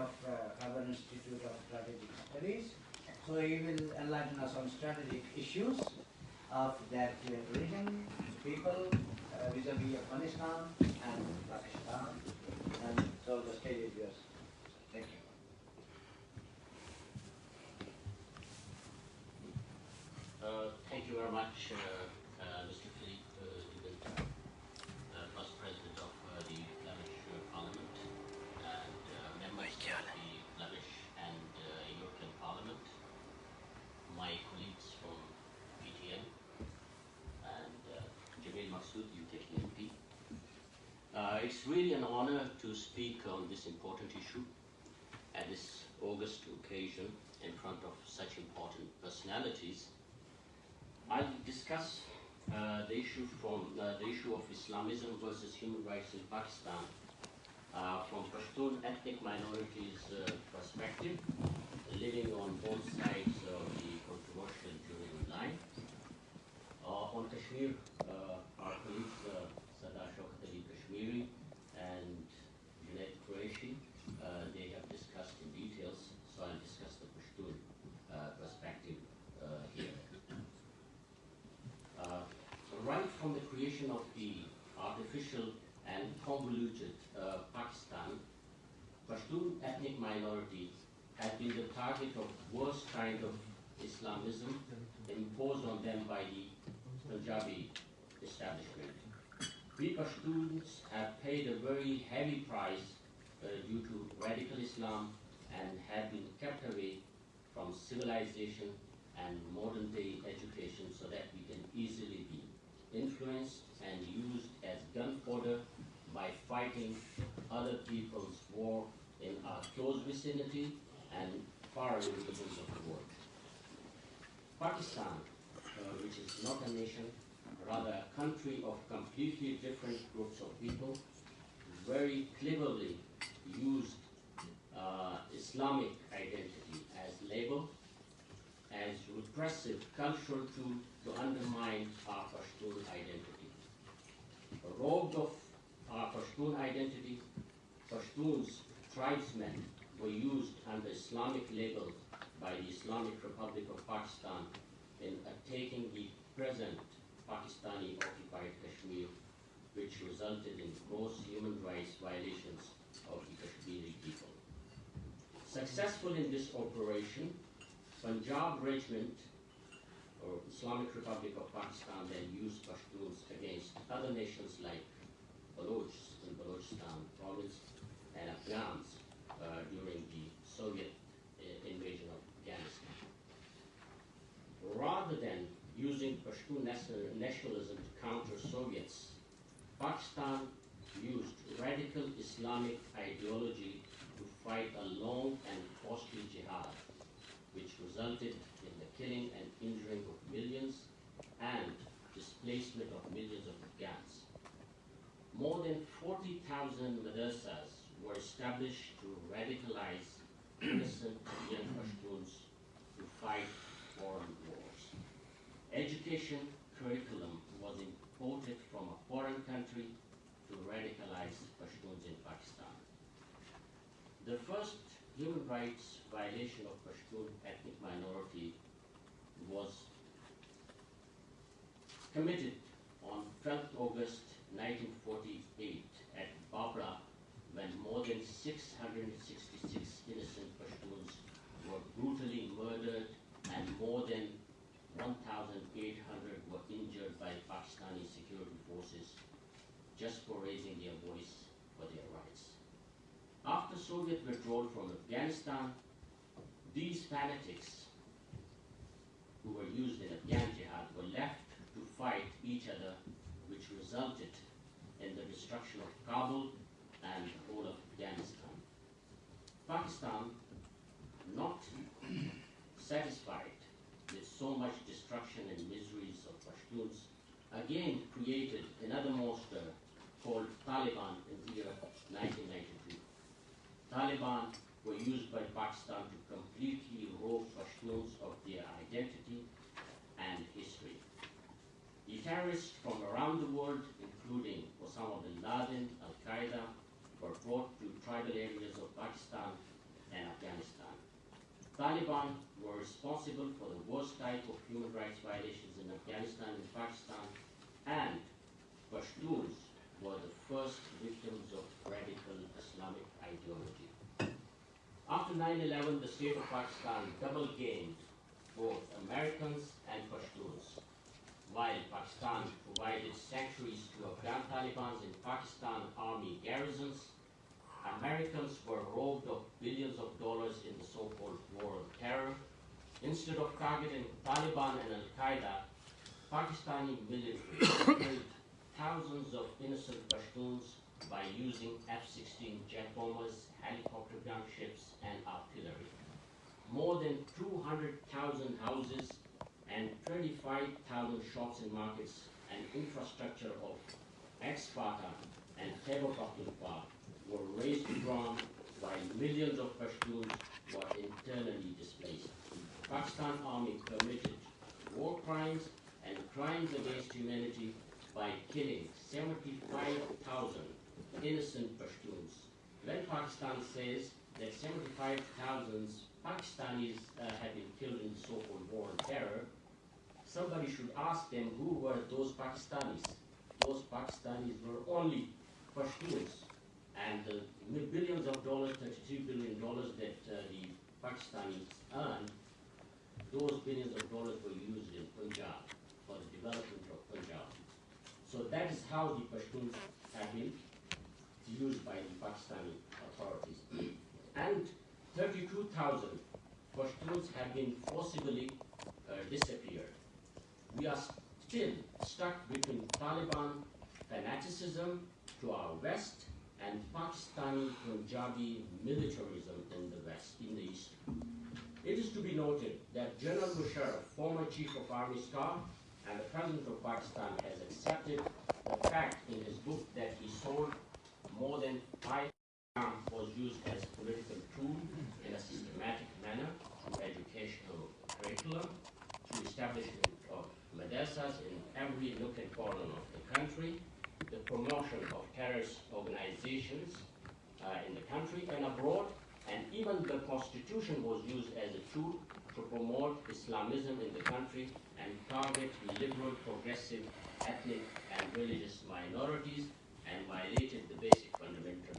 of Harvard Institute of Strategic Studies. So he will enlighten us on strategic issues of that region, people, vis-a-vis Afghanistan and Pakistan. And so the stage is yours. Thank you. Thank you very much, Mr. Philippe Vice President of the Flemish Parliament and members of the Flemish and European Parliament, my colleagues from PTN, and Jamil Masood, UKPNP. It's really an honor to speak on this important issue at this August occasion in front of such important personalities. I'll discuss the issue of Islamism versus human rights in Pakistan from Pashtun ethnic minorities' perspective, living on both sides of the controversial Julian line. On Kashmir, our colleagues Sardar Shaukat Ali Kashmiri and Junaid Qureshi, they have discussed in details, so I'll discuss the Pashtun perspective here. Right from the creation of the artificial and convoluted Pakistan, Pashtun ethnic minority has been the target of worst kind of Islamism imposed on them by the Punjabi establishment. We Pashtuns have paid a very heavy price due to radical Islam and have been kept away from civilization and modern day education so that we can easily be influenced and used as gun fodder by fighting other people's war in our close vicinity and far away regions of the world. Pakistan, which is not a nation, rather a country of completely different groups of people, very cleverly used Islamic identity as label, as repressive cultural tool to undermine our Pashtun identity. Robbed of our Pashtun identity, Pashtuns, tribesmen, were used under Islamic label by the Islamic Republic of Pakistan in attacking the present Pakistani occupied Kashmir, which resulted in gross human rights violations of the Kashmiri people. Successful in this operation, Punjab Regiment, or Islamic Republic of Pakistan, then used Pashtuns against other nations like Balochs in Balochistan province and Afghans during the Soviet invasion of Afghanistan. Rather than using Pashtun nationalism to counter Soviets, Pakistan used radical Islamic ideology to fight a long and costly jihad, which resulted in the killing and injuring of millions and displacement of millions of Afghans. More than 40,000 madrasas were established to radicalize innocent young Pashtuns to fight foreign wars. Education curriculum was imported from a foreign country to radicalize Pashtuns in Pakistan. The first human rights violation of Pashtun ethnic minority was committed on 12th August 1948 at Babra, when more than 666 innocent Pashtuns were brutally murdered and more than 1,800 were injured by Pakistani security forces just for raising their voice for their rights. After Soviet withdrawal from Afghanistan, these fanatics who were used in Afghan jihad were left to fight each other, which resulted in the destruction of Kabul and the whole of Afghanistan. Pakistan, not satisfied with so much destruction and miseries of Pashtuns, again created another monster called Taliban in the year 1992. Taliban were used by Pakistan to completely rob Pashtuns of their identity and history. The terrorists from around the world, including Osama bin Laden, Al-Qaeda, were brought to tribal areas of Pakistan Taliban were responsible for the worst type of human rights violations in Afghanistan and Pakistan, and Pashtuns were the first victims of radical Islamic ideology. After 9/11, the state of Pakistan double gained both Americans and Pashtuns. While Pakistan provided sanctuaries to Afghan Taliban in Pakistan army garrisons, Americans were robbed of billions of dollars in the so-called war on terror. Instead of targeting Taliban and Al-Qaeda, Pakistani military killed thousands of innocent Pashtuns by using F-16 jet bombers, helicopter gunships, and artillery. More than 200,000 houses and 25,000 shops and markets and infrastructure of Exparta and Khyber Pakhtunkhwa were razed to ground, while millions of Pashtuns were internally displaced. Pakistan Army committed war crimes and crimes against humanity by killing 75,000 innocent Pashtuns. When Pakistan says that 75,000 Pakistanis have been killed in the so-called war on terror, somebody should ask them who were those Pakistanis. Those Pakistanis were only Pashtuns. And the billions of dollars, $33 billion that the Pakistanis earned, those billions of dollars were used in Punjab for the development of Punjab. So that is how the Pashtuns have been used by the Pakistani authorities. And 32,000 Pashtuns have been forcibly disappeared. We are still stuck between Taliban fanaticism to our west and Pakistani Punjabi militarism in the west, in the east. It is to be noted that General Musharraf, former Chief of Army Staff and the President of Pakistan, has accepted the fact in his book that he sold more than 5 was used as a political tool in a systematic manner through educational curriculum, through establishment of madrasas in every nook and corner of the country, the promotion of terrorist organizations in the country and abroad, and even the constitution was used as a tool to promote Islamism in the country and target liberal, progressive, ethnic, and religious minorities, and violated the basic fundamental